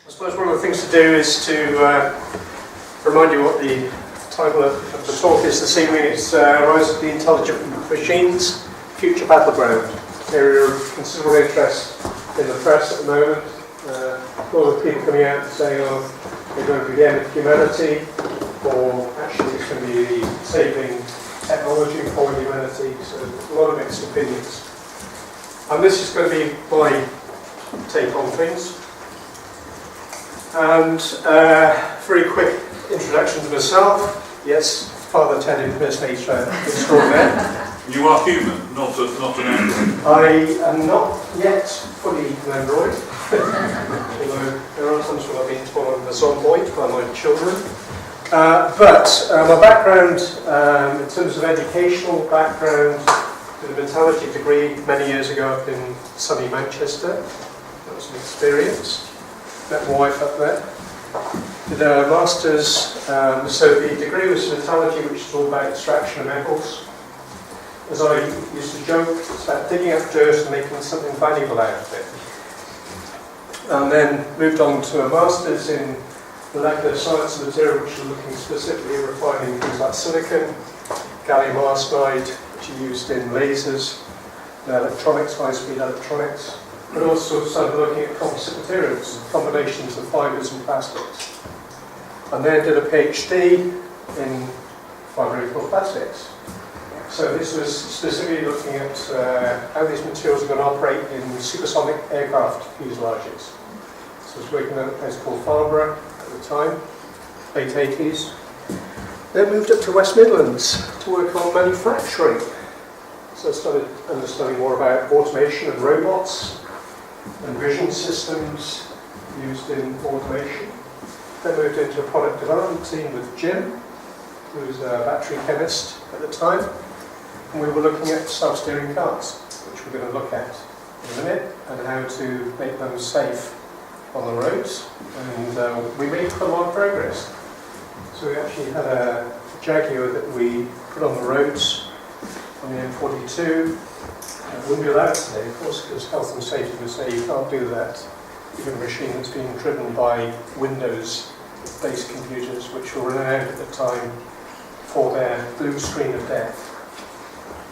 I suppose one of the things to do is to remind you what the title of the talk is this evening. It's Rise of the Intelligent Machines, Future Battleground. Area of considerable interest in the press at the moment. A lot of people coming out and saying, oh, they're going to be the end of humanity, or actually it's going to be the saving technology for humanity. So a lot of mixed opinions. And this is going to be my take on things. And very quick introduction to myself. Yes, Father Ted impersonator extraordinaire. You are human, not an android. I am not yet fully an android, although there are times when I've been told I'm a zomboid by my children. But my background, in terms of educational background, did a mentality degree many years ago up in sunny Manchester. That was an experience. Met my wife up there. Did a master's, so the degree was metallurgy, which is all about extraction of metals. As I used to joke, it's about digging up dirt and making something valuable out of it. And then moved on to a master's in molecular science and material, which is looking specifically at refining things like silicon, gallium arsenide, which are used in lasers, electronics, high-speed electronics. But also started looking at composite materials, combinations of fibres and plastics. And then did a PhD in fibre-equal plastics. So this was specifically looking at how these materials are going to operate in supersonic aircraft fuselages. So I was working at a place called Farnborough at the time, late 80s. Then moved up to West Midlands to work on manufacturing. So I started understanding more about automation and robots, and vision systems used in automation. Then moved into a product development team with Jim, who was a battery chemist at the time. And we were looking at self-steering cars, which we're going to look at in a minute, and how to make them safe on the roads. And we made quite a lot of progress. So we actually had a Jaguar that we put on the roads on the M42. It wouldn't be allowed today, of course, because health and safety would say you can't do that. Even a machine that's being driven by Windows-based computers, which were renowned at the time for their blue screen of death.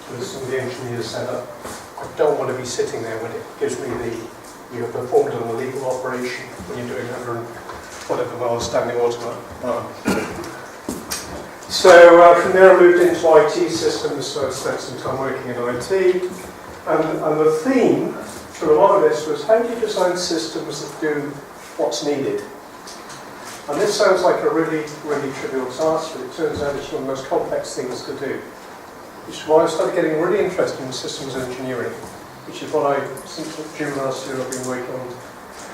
So some of the engineers said, I don't want to be sitting there when it gives me you have performed an illegal operation when you're doing 100 whatever miles standing automatic. So from there I moved into IT systems, so I spent some time working in IT. And the theme for a lot of this was, how do you design systems that do what's needed? And this sounds like a really, really trivial task, but it turns out it's one of the most complex things to do. Which is why I started getting really interested in systems engineering, which is what since June last year I've been working on,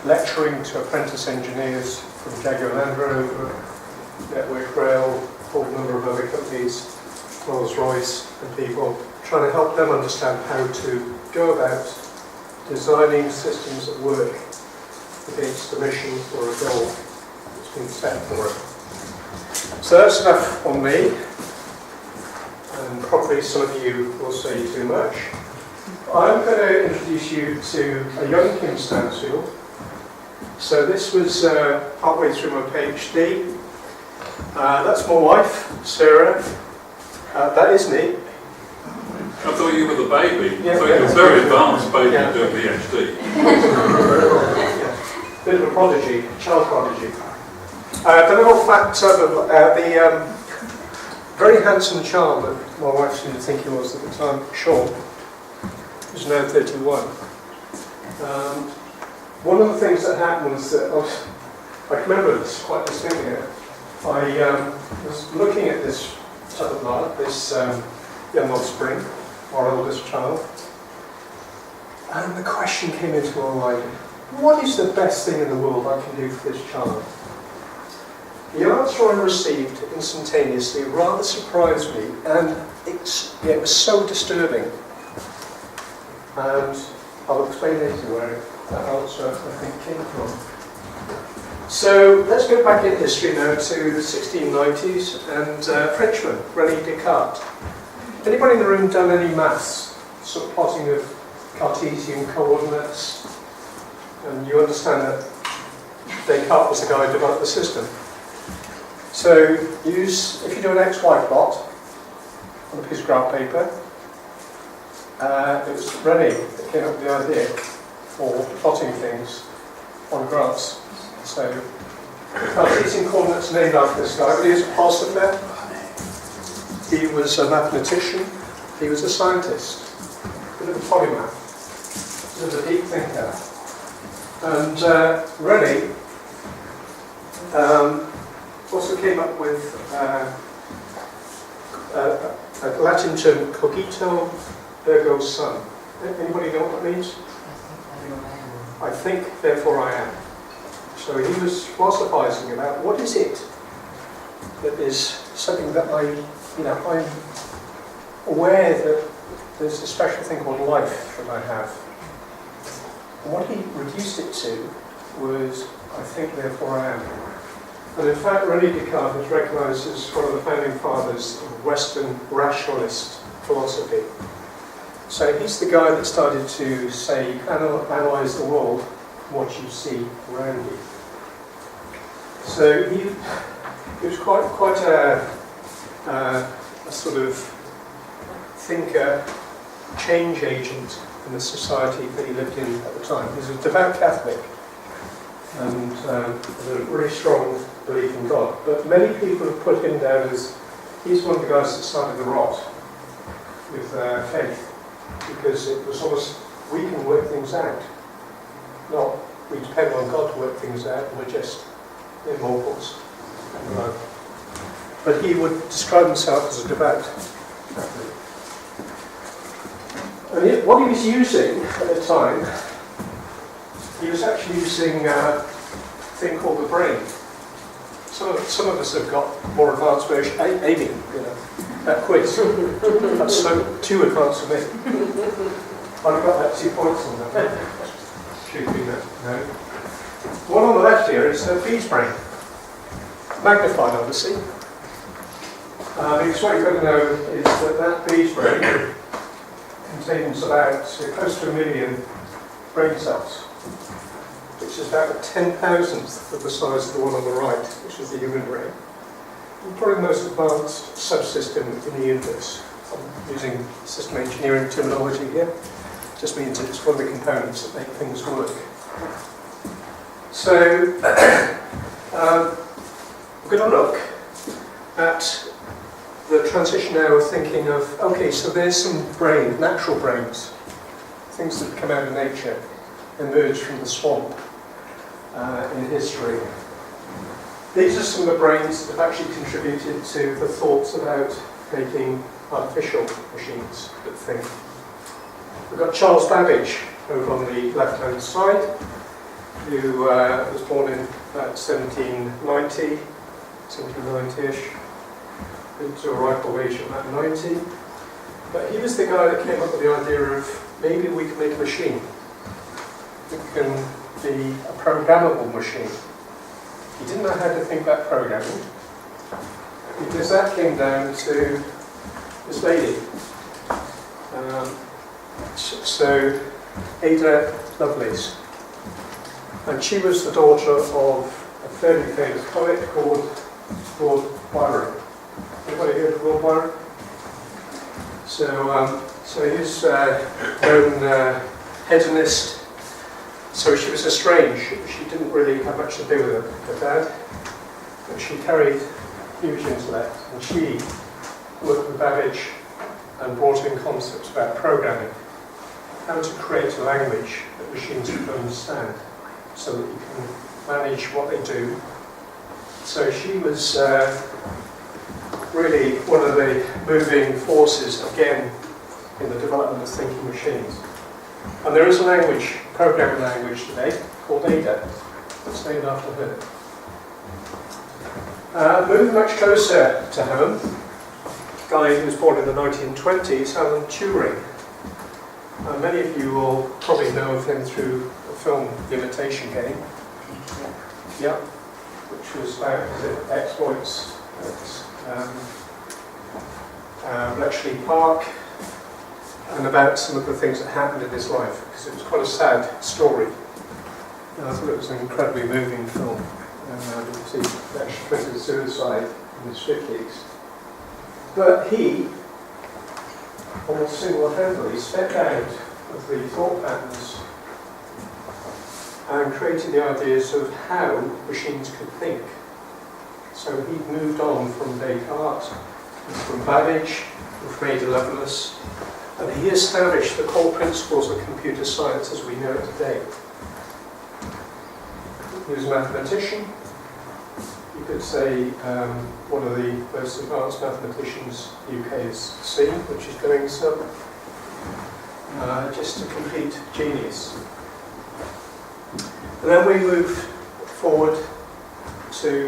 lecturing to apprentice engineers from Jaguar Land Rover, Network Rail, a whole number of other companies, Rolls-Royce and people, trying to help them understand how to go about designing systems that work against the mission or a goal that's been set for it. So that's enough on me, and probably some of you will say too much. I'm going to introduce you to a young Kim Stansfield. So this was partway through my PhD. That's my wife, Sarah. That is me. I thought you were the baby. Yeah, I thought you were a very advanced baby doing PhD. Yeah. Bit of a prodigy, child prodigy. The little fact the very handsome child that my wife seemed to think he was at the time, Sean, who's now 31. One of the things that happened was that I can remember this quite distinctly. I was looking at this type of lad, this young offspring, our oldest child, and the question came into my mind, what is the best thing in the world I can do for this child? The answer I received instantaneously rather surprised me, and it was so disturbing. And I'll explain later where that answer, I think, came from. So let's go back in history now to the 1690s and Frenchman, René Descartes. Anybody in the room done any maths, sort of plotting of Cartesian coordinates? And you understand that Descartes was the guy who developed the system. So if you do an XY plot on a piece of graph paper, it was Rene that came up with the idea for plotting things on graphs. So Cartesian coordinates named after this guy, but he was a philosopher, he was a mathematician, he was a scientist, a bit of a polymath, a bit of a deep thinker. And Rene also came up with a Latin term, cogito ergo sum. Anybody know what that means? I think, therefore I am. So he was philosophizing about what is it that is something that I'm aware that there's a special thing called life that I have. And what he reduced it to was, I think, therefore I am. And in fact, René Descartes is recognised as one of the founding fathers of Western rationalist philosophy. So he's the guy that started to say, you can analyse the world from what you see around you. So he was quite a sort of thinker, change agent in the society that he lived in at the time. He was a devout Catholic and with a really strong belief in God. But many people have put him down as he's one of the guys that started the rot with faith, because it was almost, we can work things out. Not, we depend on God to work things out, and we're just immortals. But he would describe himself as a devout Catholic. And what he was using at the time, he was actually using a thing called the brain. Some of us have got more advanced version. Amy, that quiz. That's too advanced for me. I've got that 2 points on that. Should be that. No. The one on the left here is a bee's brain. Magnified, obviously. Because what you've got to know is that bee's brain contains about close to 1 million brain cells, which is about a 10,000th of the size of the one on the right, which is the human brain. And probably the most advanced subsystem in the universe. I'm using system engineering terminology here. Just means it's one of the components that make things work. So, we're going to look at the transition now of thinking of, okay, so there's some brain, natural brains, things that come out of nature, emerge from the swamp in history. These are some of the brains that have actually contributed to the thoughts about making artificial machines that think. We've got Charles Babbage over on the left-hand side, who was born in about 1790-ish. To a ripe old age of about 90. But he was the guy that came up with the idea of maybe we can make a machine. It can be a programmable machine. He didn't know how to think about programming, because that came down to this lady. So Ada Lovelace. And she was the daughter of a fairly famous poet called Lord Byron. Anybody heard of Lord Warwick? So he's known hedonist. So she was estranged. She didn't really have much to do with her dad, but she carried huge intellect, and she worked with Babbage and brought in concepts about programming, how to create a language that machines can understand, so that you can manage what they do. So she was really one of the moving forces, again, in the development of thinking machines. And there is a language, programming language today, called Ada. It's named after her. Moving much closer to home, a guy who was born in the 1920s, Alan Turing. Many of you will probably know of him through the film The Imitation Game. Yeah, which was about exploits at Bletchley Park, and about some of the things that happened in his life, because it was quite a sad story. And I thought it was an incredibly moving film. Because he actually committed suicide in his 50s. But he, almost single-handedly, stepped out of the thought patterns and created the ideas of how machines could think. So he moved on from Descartes, from Babbage, from Ada Lovelace, and he established the core principles of computer science as we know it today. He was a mathematician. You could say one of the most advanced mathematicians the UK has seen, which is going so. Just a complete genius. And then we move forward to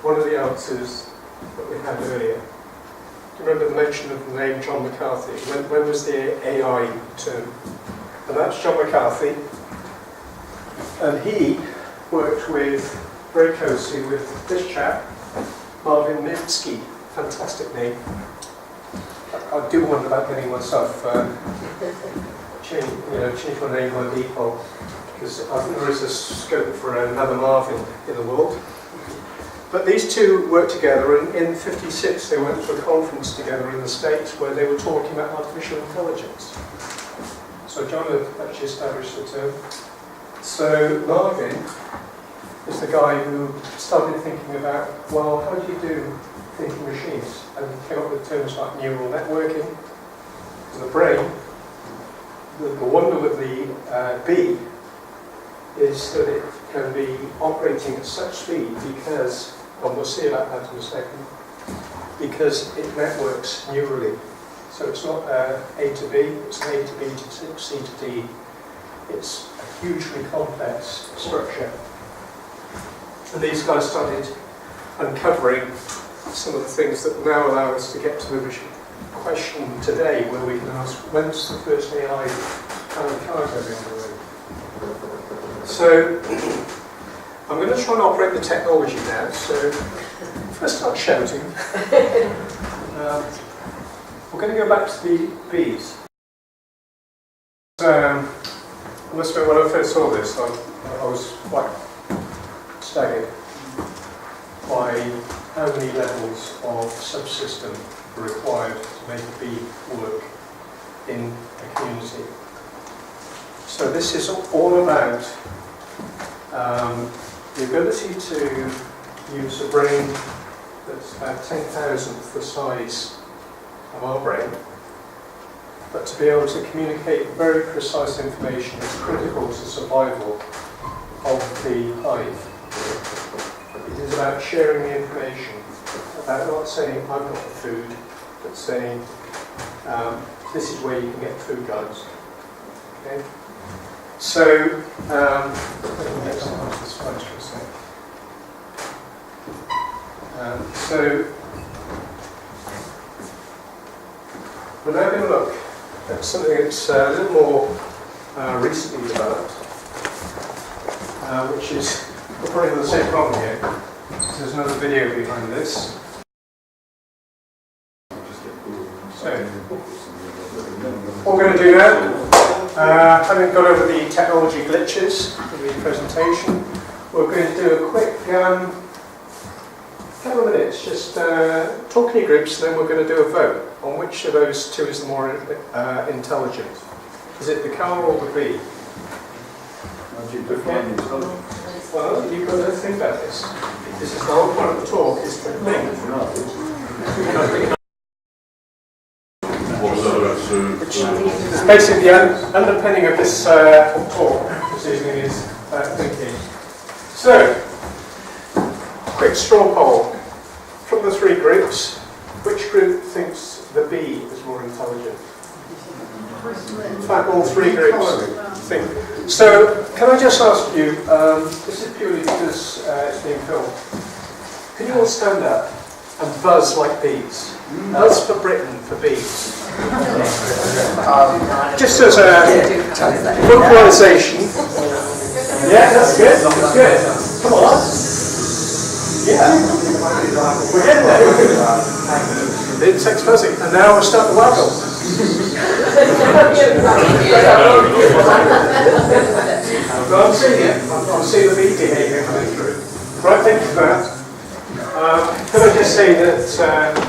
one of the answers that we had earlier. Do you remember the mention of the name John McCarthy? When was the AI term? And that's John McCarthy. And he worked very closely with this chap, Marvin Minsky. Fantastic name. I do wonder about getting myself change my name by default, because I think there is a scope for another Marvin in the world. But these two worked together, and in '56 they went to a conference together in the States where they were talking about artificial intelligence. So John had actually established the term. So Marvin is the guy who started thinking about, well, how do you do thinking machines? And came up with terms like neural networking. The brain, the wonder with the bee is that it can be operating at such speed because, and we'll see about that in a second, because it networks neurally. So it's not A to B, it's A to B to C to D. It's a hugely complex structure. And these guys started uncovering some of the things that now allow us to get to the question today, where we can ask, when's the first AI powered car going on the road? So I'm going to try and operate the technology now. So if I start shouting, we're going to go back to the bees. I must admit, when I first saw this, I was quite staggered by how many levels of subsystem are required to make a bee work in a community. So this is all about the ability to use a brain that's about 10,000th the size of our brain, but to be able to communicate very precise information that's critical to survival of the hive. It is about sharing the information, about not saying, I've got the food, but saying, this is where you can get food, guys. Okay? So, next one to the slides for a sec. So, we're now going to look at something that's a little more recently developed, which is, we're probably in the same problem here. There's another video behind this. So, what we're going to do now, having gone over the technology glitches in the presentation, we're going to do a quick couple of minutes, just talking in groups, and then we're going to do a vote on which of those two is the more intelligent. Is it the cow or the bee? Well, you've got to think about this. This is the whole point of the talk, is to think. Basically, the underpinning of this talk this evening is thinking. So, quick straw poll. From the three groups, which group thinks the bee is more intelligent? In fact, all three groups think. So, can I just ask you, this is purely because it's being filmed, can you all stand up and buzz like bees? Buzz for Britain for bees. Just as a vocalisation. Yeah, that's good, that's good. Come on. Yeah. We're getting there. The insect's buzzing. And now we'll start the waggle. I'm seeing it. I'm seeing the bee behaviour coming through. Right, thank you for that. Can I just say that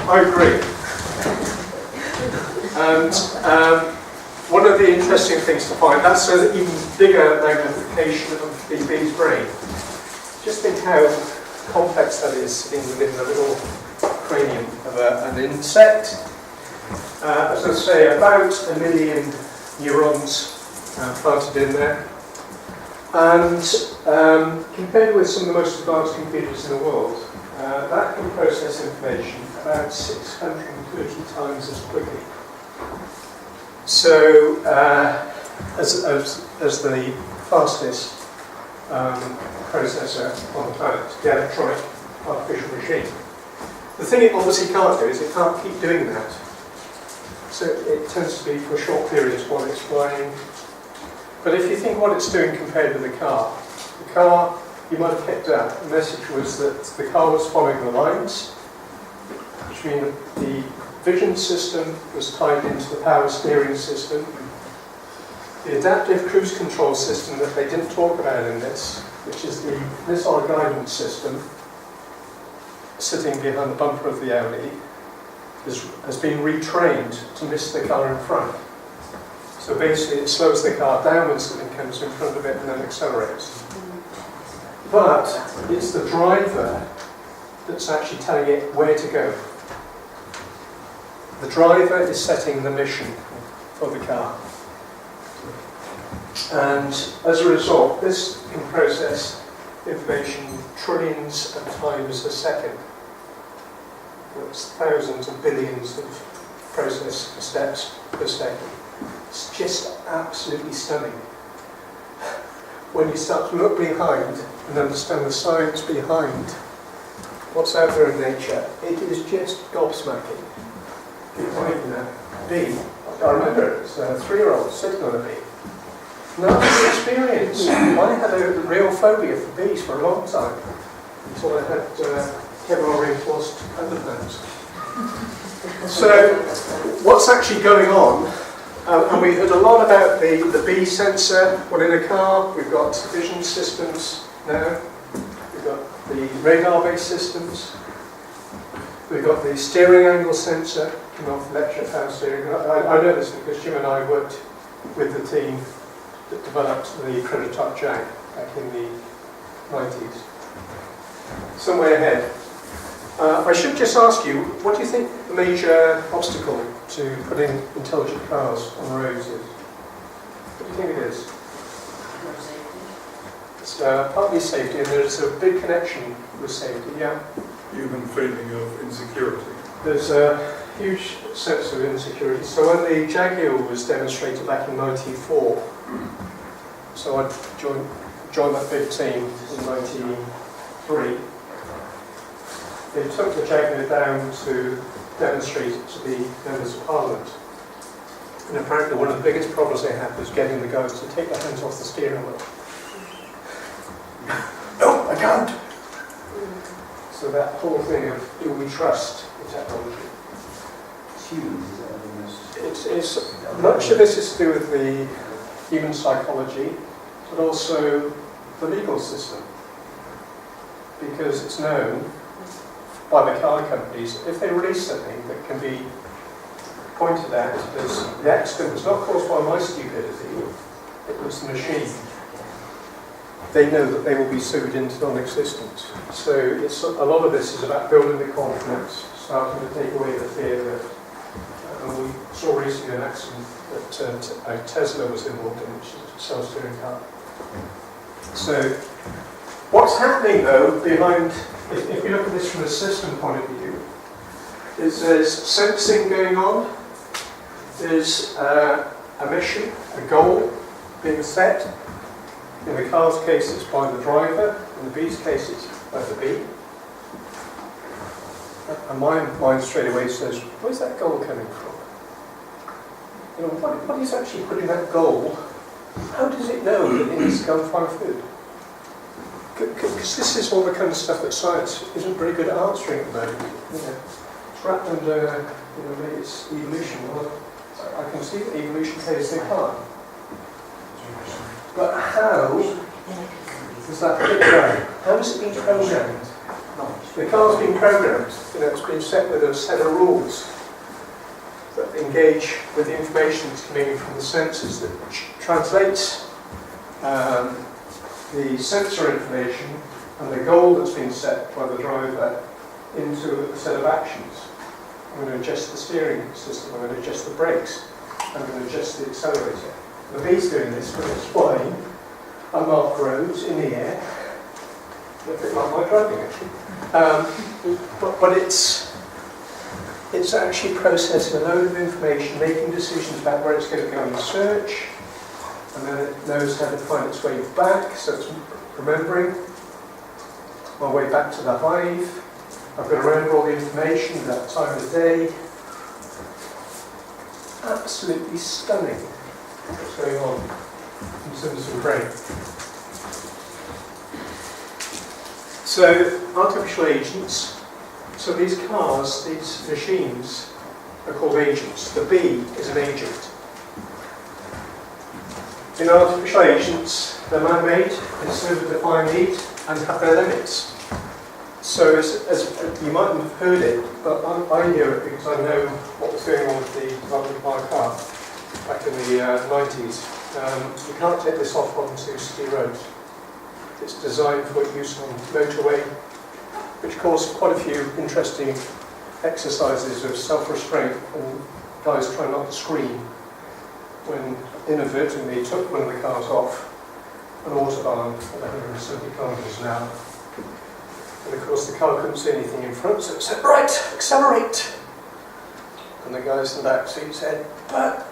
I agree. And one of the interesting things to find, that's an even bigger magnification of the bee's brain. Just think how complex that is sitting within the little cranium of an insect. As I say, about 1 million neurons planted in there. And compared with some of the most advanced computers in the world, that can process information about 630 times as quickly. So, as the fastest processor on the planet, the electronic artificial machine. The thing it obviously can't do is it can't keep doing that. So it tends to be for short periods while it's flying. But if you think what it's doing compared to the car, you might have picked up, the message was that the car was following the lines, which means the vision system was tied into the power steering system. The adaptive cruise control system that they didn't talk about in this, which is the missile guidance system sitting behind the bumper of the Audi, has been retrained to miss the car in front. So basically it slows the car down when something comes in front of it and then accelerates. But it's the driver that's actually telling it where to go. The driver is setting the mission for the car. And as a result, this can process information trillions of times a second. That's thousands of billions of process steps per second. It's just absolutely stunning. When you start to look behind and understand the science behind what's out there in nature, it is just gobsmacking. Bee. I remember it was a 3-year-old sitting on a bee. Not an experience. I had a real phobia for bees for a long time until I had heavily reinforced underpants. So, what's actually going on? And we heard a lot about the bee sensor. Well, in a car, we've got vision systems now. We've got the radar-based systems. We've got the steering angle sensor coming off electric power steering. I know this because Jim and I worked with the team that developed the prototype Jag back in the 90s. Some way ahead. I should just ask you, what do you think the major obstacle to putting intelligent cars on the roads is? What do you think it is? It's partly safety, and there's a big connection with safety, yeah. Human feeling of insecurity. There's a huge sense of insecurity. So when the Jaguar was demonstrated back in '94, so I joined that big team in '93. They took the Jaguar down to demonstrate it to the members of Parliament. And apparently one of the biggest problems they had was getting the guys to take their hands off the steering wheel. No, I can't! So that whole thing of, do we trust the technology? It's human, is that It's much of this is to do with the human psychology, but also the legal system. Because it's known by the car companies, if they release something that can be pointed at as the accident was not caused by my stupidity, it was the machine, they know that they will be sued into non-existence. So it's a lot of this is about building the confidence, starting to take away the fear that, and we saw recently an accident that Tesla was involved in, which is a self-steering car. So what's happening though behind, if you look at this from a system point of view, is there's sensing going on, there's a mission, a goal being set. In the car's case it's by the driver, in the bee's case it's by the bee. And my mind straight away says, where's that goal coming from? You know, what is actually putting that goal? How does it know that it needs to go and find food? Because this is all the kind of stuff that science isn't very good at answering at the moment. You know, it's wrapped under, maybe it's evolution. Well, I can see that evolution plays their part. But how Is that bit right? How has it been programmed? The car's been programmed. You know, it's been set with a set of rules that engage with the information that's coming in from the sensors that translates the sensor information and the goal that's been set by the driver into a set of actions. I'm going to adjust the steering system, I'm going to adjust the brakes, I'm going to adjust the accelerator. The B's doing this when it's flying, unmarked roads in the air, a bit like my driving actually. But it's actually processing a load of information, making decisions about where it's going to go in search, and then it knows how to find its way back, so it's remembering my way back to the hive. I've got to remember all the information, that time of day. Absolutely stunning what's going on in terms of the brain. So, artificial agents. So these cars, these machines, are called agents. The B is an agent. In artificial agents, they're man-made, they serve a defined need, and have their limits. So, as you mightn't have heard it, but I hear it because I know what was going on with the development of my car back in the 90s. You can't take this off onto city roads. It's designed for use on motorway, which caused quite a few interesting exercises of self-restraint and guys trying not to scream when inadvertently took one of the cars off an autobahn at 170 kilometres an hour. And of course the car couldn't see anything in front, so it said, right, accelerate! And the guys in the back seat said, but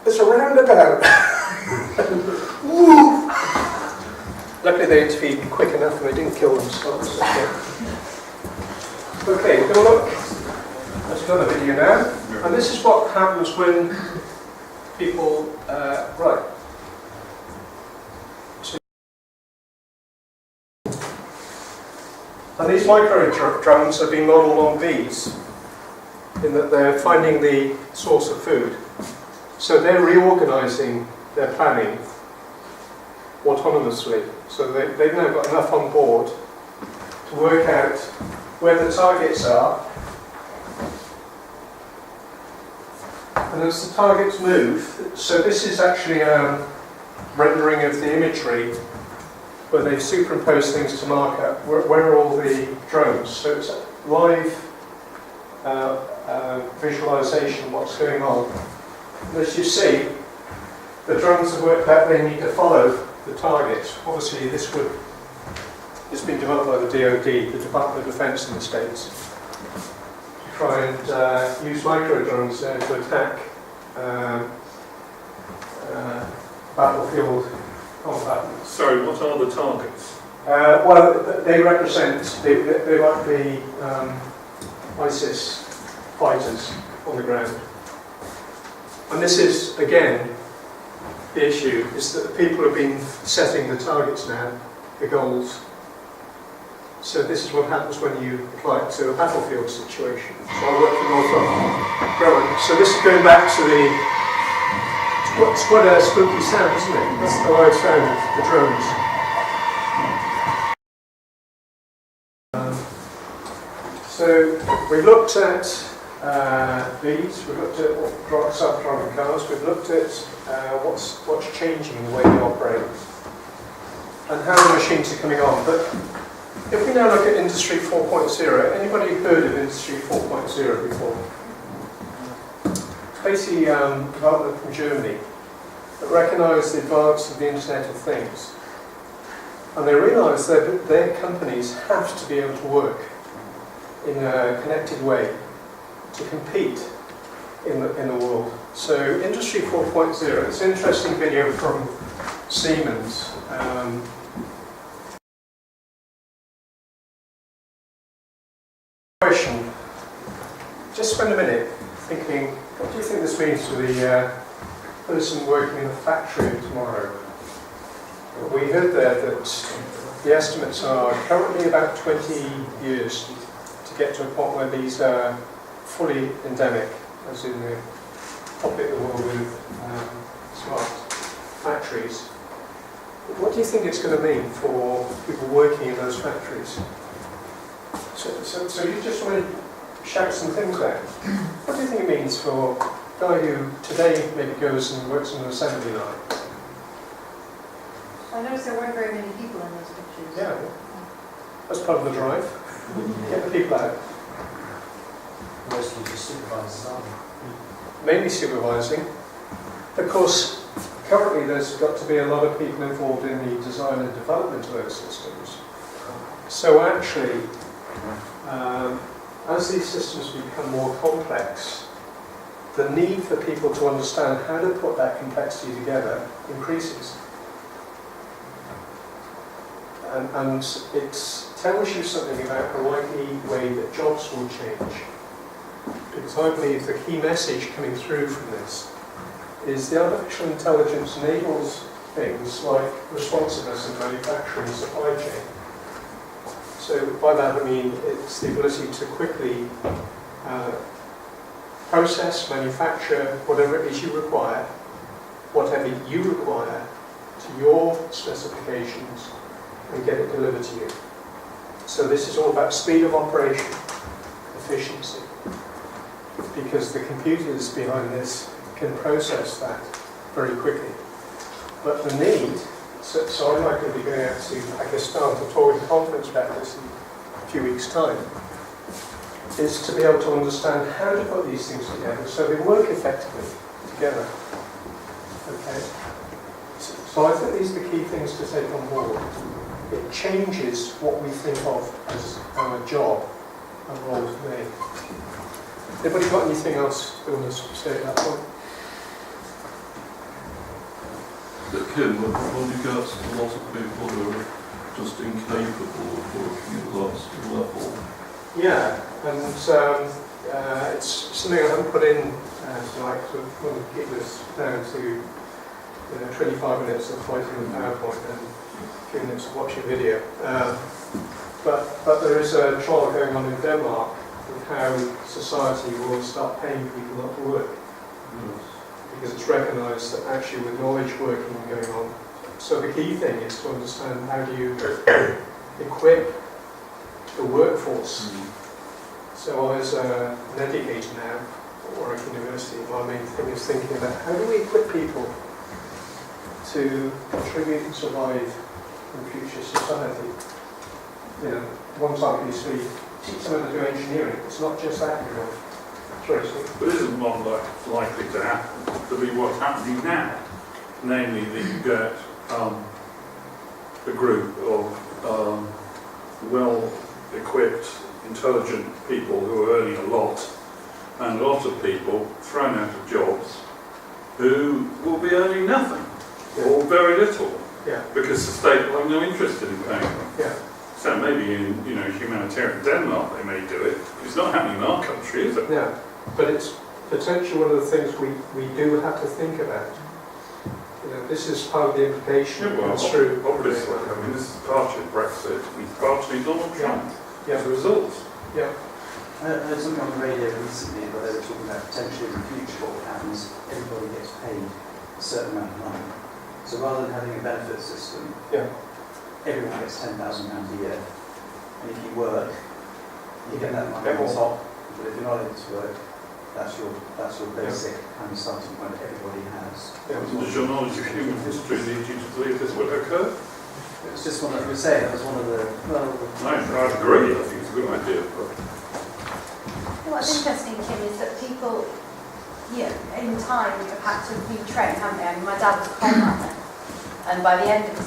there's a roundabout! Woo! Luckily they intervened quick enough and they didn't kill themselves. Okay, we're going to look at another video now. And this is what happens when people, right. And these micro drones have been modelled on bees, in that they're finding the source of food. So they're reorganising their planning autonomously. So they've now got enough on board to work out where the targets are. And as the targets move, so this is actually a rendering of the imagery where they've superimposed things to mark up where are all the drones. So it's live visualization of what's going on. And as you see, the drones have worked out they need to follow the target. Obviously it's been developed by the DoD, the Department of Defense in the States, to try and use micro drones there to attack battlefield combatants. Sorry, what are the targets? Well, they represent, they might be ISIS fighters on the ground. And this is, again, the issue, is that the people have been setting the targets now, the goals. So this is what happens when you apply it to a battlefield situation. So I work for Northrop. So this is going back to it's quite a spooky sound, isn't it? That's the loud sound of the drones. So we looked at these, we looked at self-driving cars, we've looked at what's changing in the way they operate and how the machines are coming on. But if we now look at Industry 4.0, anybody heard of Industry 4.0 before? It's basically development from Germany that recognised the advance of the Internet of Things. And they realised that their companies have to be able to work in a connected way to compete in the world. So Industry 4.0, it's an interesting video from Siemens. Question. Just spend a minute thinking, what do you think this means to the person working in the factory tomorrow? We heard there that the estimates are currently about 20 years to get to a point where these are fully endemic, as in the populate the world with smart factories. What do you think it's going to mean for people working in those factories? So you just want to shout some things out. What do you think it means for a guy who today maybe goes and works on an assembly line? I noticed there weren't very many people in those pictures. Yeah, that's part of the drive. Get the people out. Mostly just supervisors, aren't they? Mainly supervising. Of course, currently there's got to be a lot of people involved in the design and development of those systems. So actually, as these systems become more complex, the need for people to understand how to put that complexity together increases. And it tells you something about the likely way that jobs will change. Because I believe the key message coming through from this is the artificial intelligence enables things like responsiveness in manufacturing and supply chain. So by that I mean it's the ability to quickly process, manufacture whatever it is you require, whatever you require to your specifications, and get it delivered to you. So this is all about speed of operation, efficiency, because the computers behind this can process that very quickly. But the need, so I'm likely to be going out to, I guess, Stansfield to a conference about this in a few weeks' time, is to be able to understand how to put these things together so they work effectively together. Okay? So I think these are the key things to take on board. It changes what we think of as our job and role today. Anybody got anything else they want to say at that point? Kim, when you get a lot of people who are just incapable of working at that level. Yeah, and it's something I haven't put in tonight, so I want to keep this down to 25 minutes of fighting with PowerPoint and a few minutes of watching video. But there is a trial going on in Denmark with how society will start paying people not to work. Because it's recognised that actually with knowledge working going on. So the key thing is to understand how do you equip the workforce. So as an educator now at Warwick University, my main thing is thinking about how do we equip people to contribute and survive in future society. One time you see, teach them how to do engineering. It's not just that, Sorry, Steve. But isn't one likely to happen to be what's happening now? Namely that you get a group of well-equipped, intelligent people who are earning a lot, and a lot of people thrown out of jobs who will be earning nothing, or very little, because the state will have no interest in paying them. Yeah. So maybe in humanitarian Denmark they may do it. It's not happening in our country, is it? Yeah, but it's potentially one of the things we do have to think about. This is part of the implication through. Obviously, I mean, this is partially Brexit, and partially Donald Trump as a result. Yeah. I heard something on the radio recently where they were talking about potentially in the future what happens, everybody gets paid a certain amount of money. So rather than having a benefit system, everyone gets £10,000 a year. And if you work, you get that money on top. But if you're not able to work, that's your basic kind of starting point everybody has. Does your knowledge of human history lead you to believe this would occur? It was just one that we were saying, that was one of the... I agree, I think it's a good idea. But What's interesting, Kim, is that people, in time have had to retrain, haven't they? I mean, my dad was a coal miner, and by the end of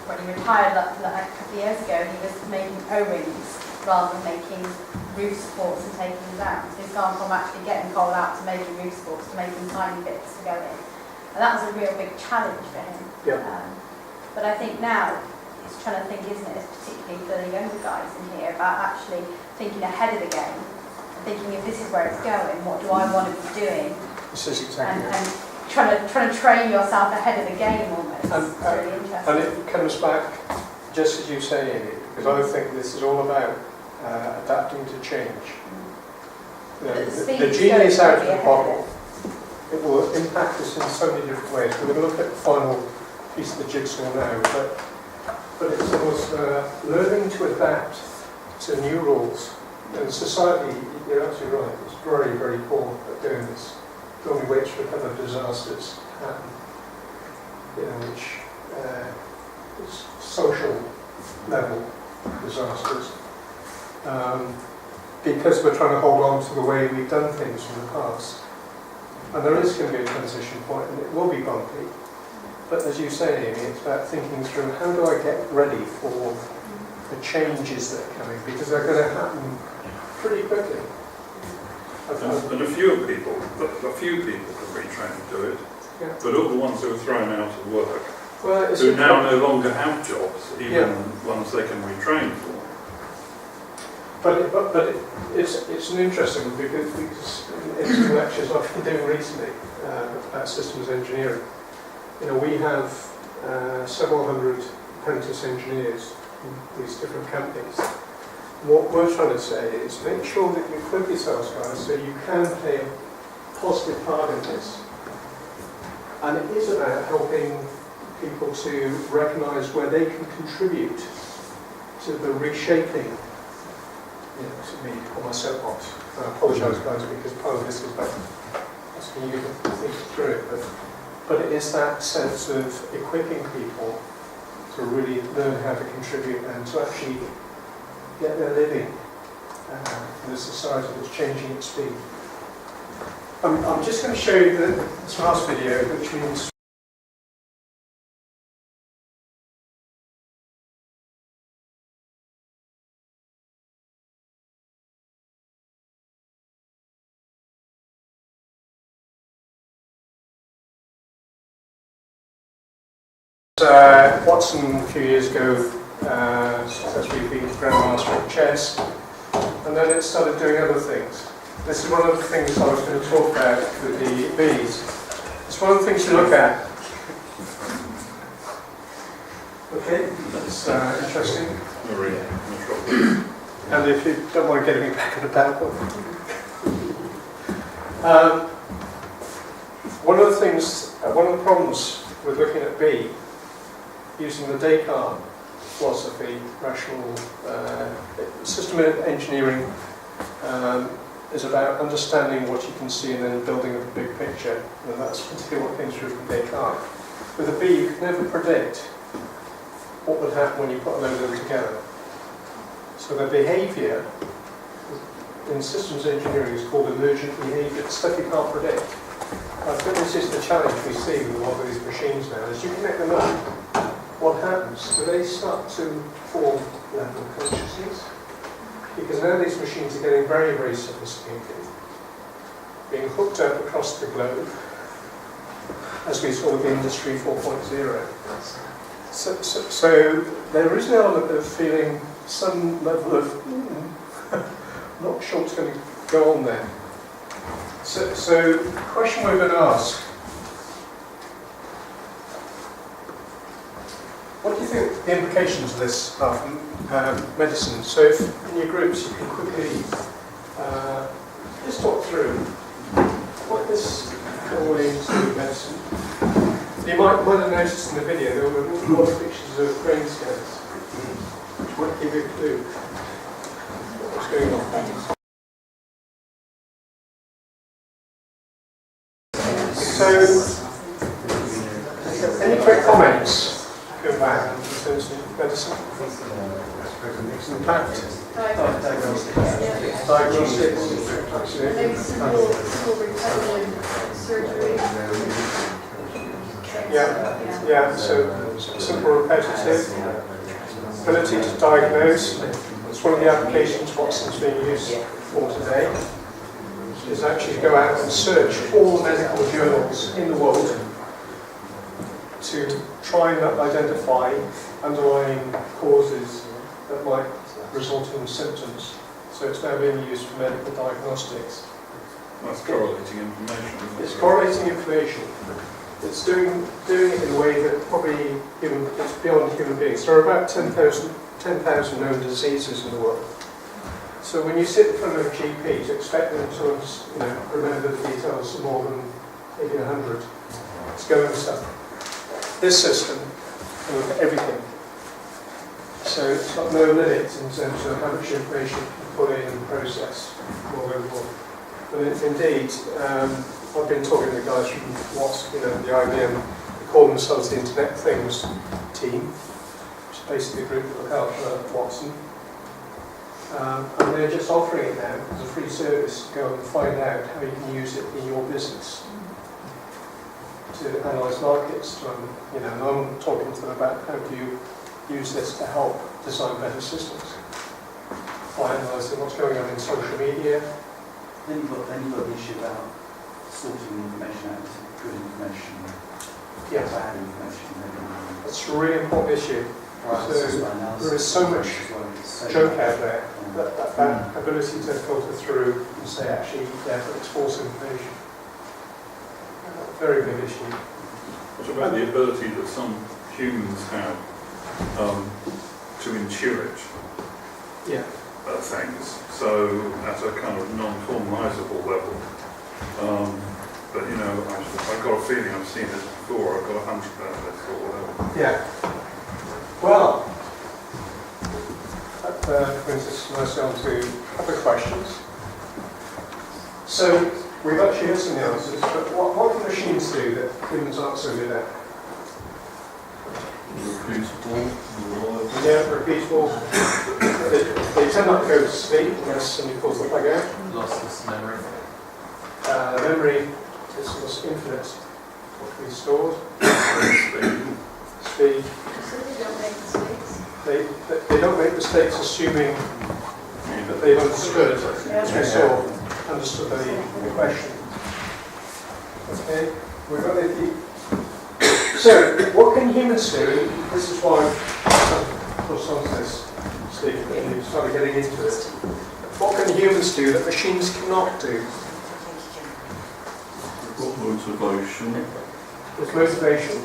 when he retired like a couple of years ago, he was making O-rings rather than making roof supports and taking them down. So he's gone from actually getting coal out to making roof supports to making tiny bits to go in. And that was a real big challenge for him. Yeah. But I think now it's trying to think, isn't it, particularly for the younger guys in here, about actually thinking ahead of the game, and thinking if this is where it's going, what do I want to be doing? This is exactly and trying to train yourself ahead of the game almost. It's really interesting. And it comes back, just as you say, Amy, because I think this is all about adapting to change. The genie is out of the bottle. It will impact us in so many different ways. We're going to look at the final piece of the jigsaw now, but it's almost learning to adapt to new rules. And society, you're absolutely right, it's very, very poor at doing this. It only waits for a couple of disasters to happen, which is social level disasters. Because we're trying to hold on to the way we've done things from the past. And there is going to be a transition point, and it will be bumpy. But as you say, Amy, it's about thinking through how do I get ready for the changes that are coming, because they're going to happen pretty quickly. And a few people can retrain to do it, but all the ones who are thrown out of work, who now no longer have jobs, even ones they can retrain for. But it's an interesting one because in some lectures I've been doing recently about systems engineering, we have several hundred apprentice engineers in these different companies. What we're trying to say is make sure that you equip yourselves, guys, so you can play a positive part in this. And it is about helping people to recognise where they can contribute to the reshaping. To me, on my soapbox. I apologise, guys, because part of this is about asking you to think through it. But it is that sense of equipping people to really learn how to contribute and to actually get their living in a society that's changing at speed. I'm just going to show you this last video, which means Watson a few years ago successfully beat Grandmaster at chess, and then it started doing other things. This is one of the things I was going to talk about with the bees. It's one of the things to look at. Okay, that's interesting. And if you don't mind getting me back on the PowerPoint. One of the problems with looking at B, using the Descartes philosophy, rational system engineering is about understanding what you can see and then building a big picture. And that's particularly what came through from Descartes. With a B, you can never predict what would happen when you put a load of them together. So the behaviour in systems engineering is called emergent behaviour. It's stuff you can't predict. I think this is the challenge we see with a lot of these machines now. As you connect them up, what happens? Do they start to form level of consciousness? Because now these machines are getting very, very sophisticated, being hooked up across the globe, as we saw with Industry 4.0. So there is an element of feeling some level of, not sure what's going to go on there. So the question we're going to ask, what do you think the implications of this are for medicine? So if in your groups you can quickly just talk through what this all means to medicine. You might have noticed in the video there were a lot of pictures of brain scans, which might give you a clue what's going on. So, any quick comments going back in terms of medicine? Impact? Diagnostics? Maybe simple repetitive surgery. Yeah, so simple repetitive. Ability to diagnose. It's one of the applications Watson's being used for today. Is actually go out and search all the medical journals in the world to try and identify underlying causes that might result in symptoms. So it's now being used for medical diagnostics. That's correlating information. It's correlating information. It's doing it in a way that probably it's beyond human beings. There are about 10,000 known diseases in the world. So when you sit in front of GPs, expect them to remember the details more than maybe 100. It's going stuff. This system and look at everything. So it's got no limit in terms of how much information you can put in and process more and more. But indeed, I've been talking to the guys from the IBM, they call themselves the Internet of Things team, which is basically a group that look after Watson. And they're just offering it now as a free service to go and find out how you can use it in your business to analyse markets. And I'm talking to them about how do you use this to help design better systems by analysing what's going on in social media. Then you've got the issue about sorting information out into good information, bad information. That's a really important issue. So there is so much joke out there that ability to filter through and say actually, but it's false information. Very big issue. What about the ability that some humans have to intuit things? So at a kind of non-formalisable level. But I've got a feeling I've seen this before. I've got a hunch about this or whatever. Yeah. Well, that brings us nicely on to a couple of questions. So we've actually had some answers, but what can machines do that humans aren't so good at? Yeah, repeatable. They tend not to go to sleep unless somebody pulls the plug out. Lossless memory. Memory is almost infinite. What can be stored? Speed. So they don't make mistakes. They don't make mistakes assuming that they've understood, as we saw, understood the question. Okay, we've got the. So, what can humans do? This is why I put on this, Steve, and you started getting into it. What can humans do that machines cannot do? What motivation? With motivation.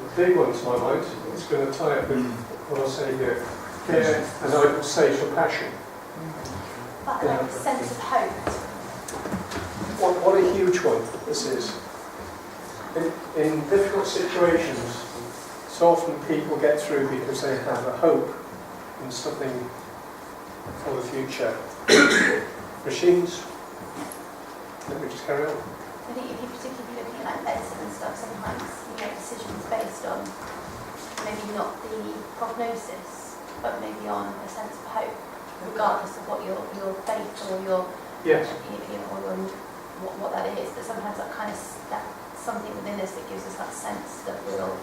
The big one to my mind. It's going to tie up with what I say here. Care, and I would say for passion. But like a sense of hope. What a huge one this is. In difficult situations, so often people get through because they have a hope in something for the future. Machines, let me just carry on. I think if you're particularly looking at like medicine and stuff, sometimes you make decisions based on maybe not the prognosis, but maybe on a sense of hope, regardless of what your faith or your what that is. But sometimes that's something within us that gives us that sense that we'll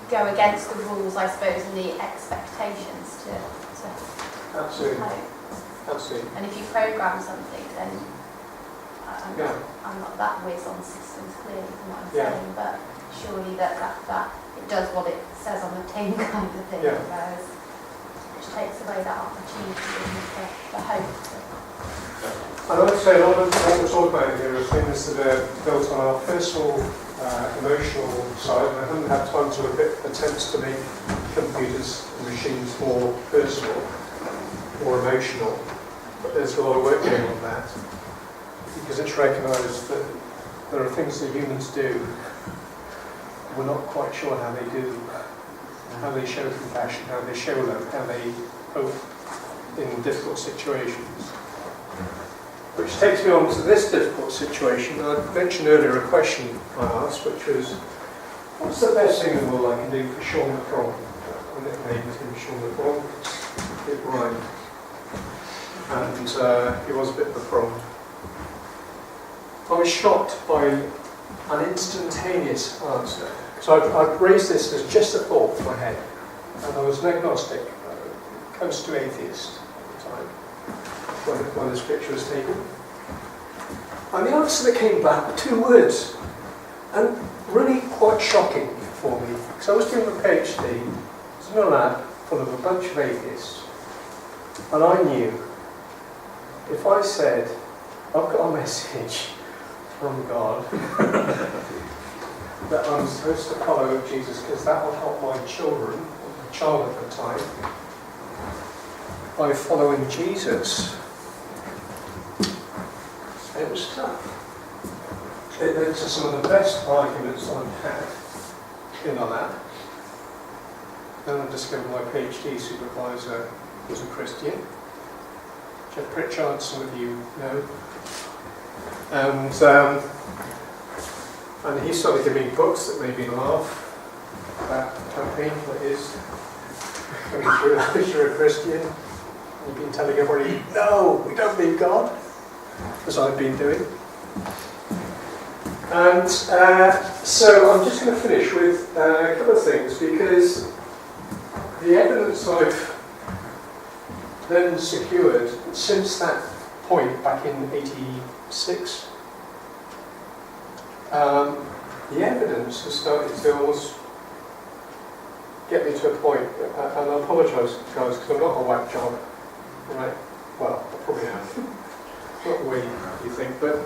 go against the rules, I suppose, and the expectations to Absolutely. hope. Absolutely. And if you program something, then I'm not that whiz on systems clearly from what I'm saying, but surely that it does what it says on the tin kind of thing, whereas which takes away that opportunity for hope. And I'd say a lot of what we're talking about here are things that are built on our personal, emotional side. I haven't had time to look at attempts to make computers and machines more personal, more emotional, but there's a lot of work going on that. Because it's recognised that there are things that humans do, we're not quite sure how they do, how they show compassion, how they show love, how they hope in difficult situations. Which takes me on to this difficult situation. I mentioned earlier a question I asked, which was, what's the best thing in the world I can do for Sean McCron? I nicknamed him Sean McCron. It rhymed. And he was a bit of a prawn. I was shocked by an instantaneous answer. So I've raised this as just a thought in my head. And I was an agnostic, close to atheist at the time, when this picture was taken. And the answer that came back were 2 words. And really quite shocking for me. Because I was doing a PhD, I was in a lab full of a bunch of atheists. And I knew, if I said, I've got a message from God that I'm supposed to follow Jesus because that will help my children, my child at the time, by following Jesus. It was tough. It's some of the best arguments I've had in on that. Then I discovered my PhD supervisor was a Christian. Jeff Pritchard, some of you know. And he started giving me books that made me laugh about how painful it is coming through as you're a Christian. You've been telling everybody, no, we don't believe God, as I've been doing. And so I'm just going to finish with a couple of things, because the evidence I've then secured since that point back in '86, the evidence has started to almost get me to a point, and I apologise, guys, because I'm not a whack job, right? Well, I probably am. Not the way you think, but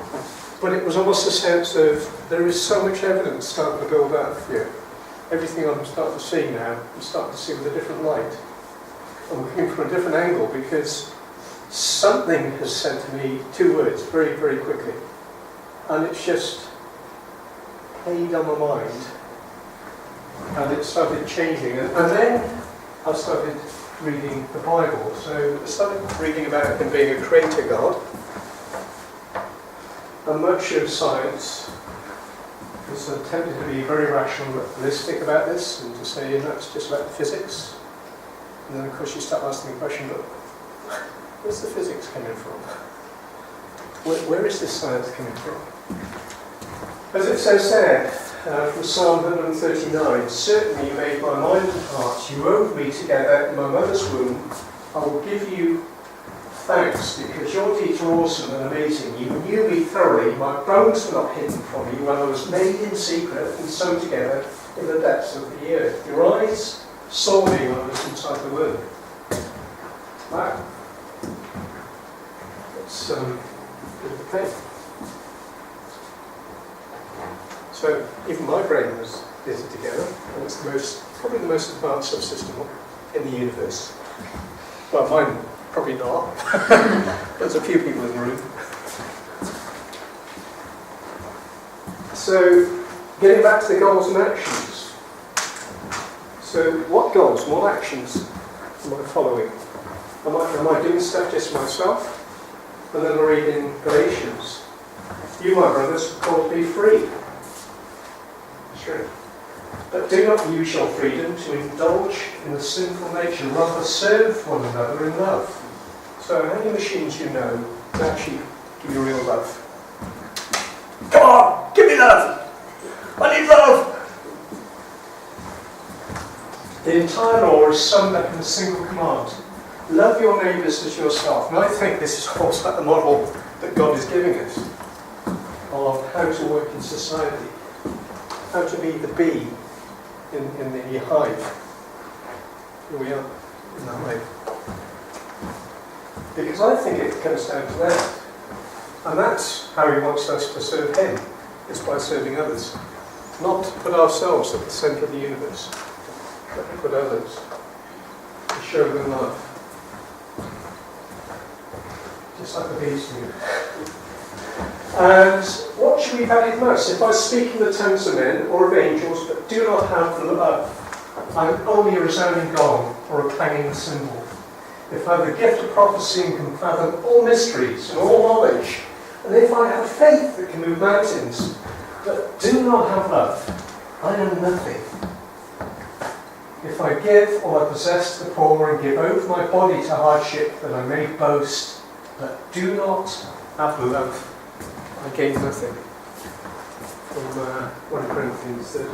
it was almost a sense of there is so much evidence starting to build up here. Everything I'm starting to see now, I'm starting to see with a different light. I'm looking from a different angle because something has said to me two words very, very quickly. And it's just played on my mind. And it started changing. And then I started reading the Bible. So I started reading about him being a creator God. And much of science is attempted to be very rationalistic about this and to say, that's just about physics. And then of course you start asking the question, but where's the physics coming from? Where is this science coming from? As it says there, from Psalm 139, certainly you made my mind and heart, you wove me together in my mother's womb. I will give you thanks, because your deeds are awesome and amazing. You knew me thoroughly, my bones were not hidden from you when I was made in secret and sewn together in the depths of the earth. Your eyes saw me when I was inside the womb. Wow. That's a bit of a thing. So even my brain was knitted together, and it's probably the most advanced subsystem in the universe. Well, mine probably not. There's a few people in the room. So, getting back to the goals and actions. So, what goals, what actions am I following? Am I doing stuff just myself? And then I read in Galatians, you, my brothers, are called to be free. True. But do not use your freedom to indulge in the sinful nature, rather serve one another in love. So how many machines you know that actually give you real love? Come on, give me love! I need love! The entire law is summed up in a single command. Love your neighbours as yourself. And I think this is also the model that God is giving us of how to work in society. How to be the bee in the hive. Here we are, in the hive. Because I think it comes down to that. And that's how he wants us to serve him, is by serving others. Not to put ourselves at the centre of the universe, but to put others, to show them love. Just like the bees do. And what should we value most? If I speak in the tongues of men or of angels, but do not have love, I'm only a resounding gong or a clanging cymbal. If I have the gift of prophecy and can fathom all mysteries and all knowledge, and if I have faith that can move mountains, but do not have love, I am nothing. If I give all I possess to the poor and give over my body to hardship, that I may boast, but do not have love, I gain nothing. From 1 Corinthians 13.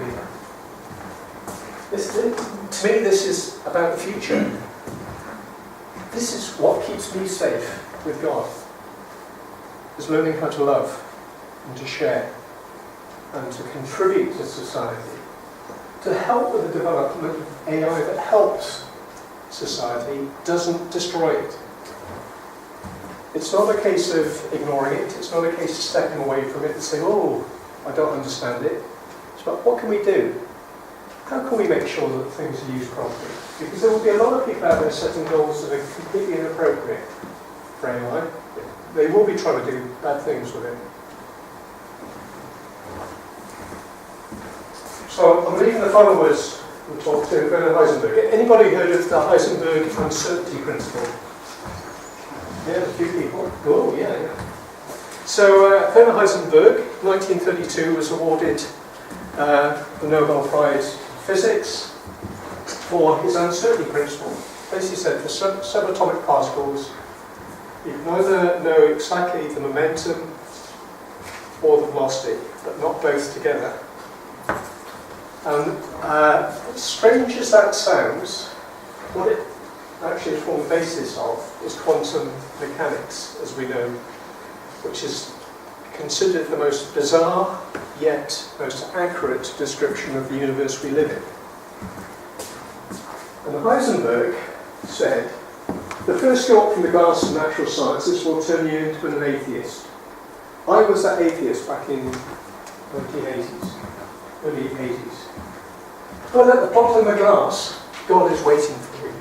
To me, this is about the future. This is what keeps me safe with God, is learning how to love and to share and to contribute to society, to help with the development of AI that helps society, doesn't destroy it. It's not a case of ignoring it, it's not a case of stepping away from it and saying, oh, I don't understand it. It's about what can we do? How can we make sure that things are used properly? Because there will be a lot of people out there setting goals that are completely inappropriate for AI. They will be trying to do bad things with it. So I'm leaving the final words and talk to Werner Heisenberg. Anybody heard of the Heisenberg uncertainty principle? Yeah, a few people. Oh, yeah. So Werner Heisenberg, 1932, was awarded the Nobel Prize in Physics for his uncertainty principle. Basically said for subatomic particles, you can either know exactly the momentum or the velocity, but not both together. And strange as that sounds, what it actually forms the basis of is quantum mechanics, as we know, which is considered the most bizarre yet most accurate description of the universe we live in. And Heisenberg said, the first step from the glass of natural sciences will turn you into an atheist. I was that atheist back in 1980s, early 80s. But at the bottom of the glass, God is waiting for you.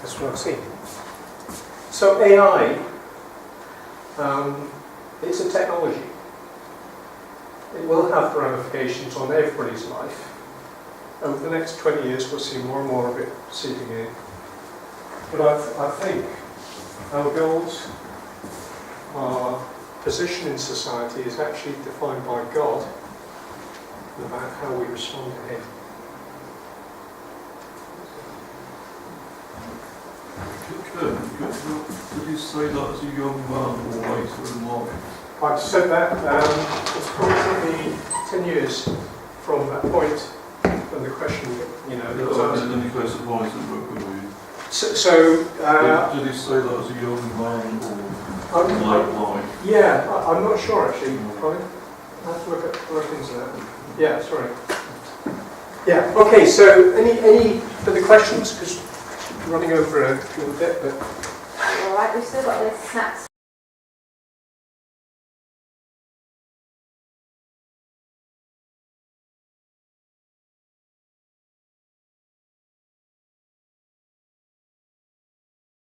That's what I've seen. So AI, it's a technology. It will have ramifications on everybody's life. Over the next 20 years, we'll see more and more of it seeping in. But I think our goals, our position in society is actually defined by God and about how we respond to Him. Did you say that as a young man or later in life? I've said that it's probably 10 years from that point when the question, was asked. Did any place of Heisenberg with you? Did he say that as a young man or late life? Yeah, I'm not sure actually. Probably. I have to look into that. Yeah, sorry. Yeah. Okay. So any further questions? Because running over a little bit, but. All right, we've still got the snacks.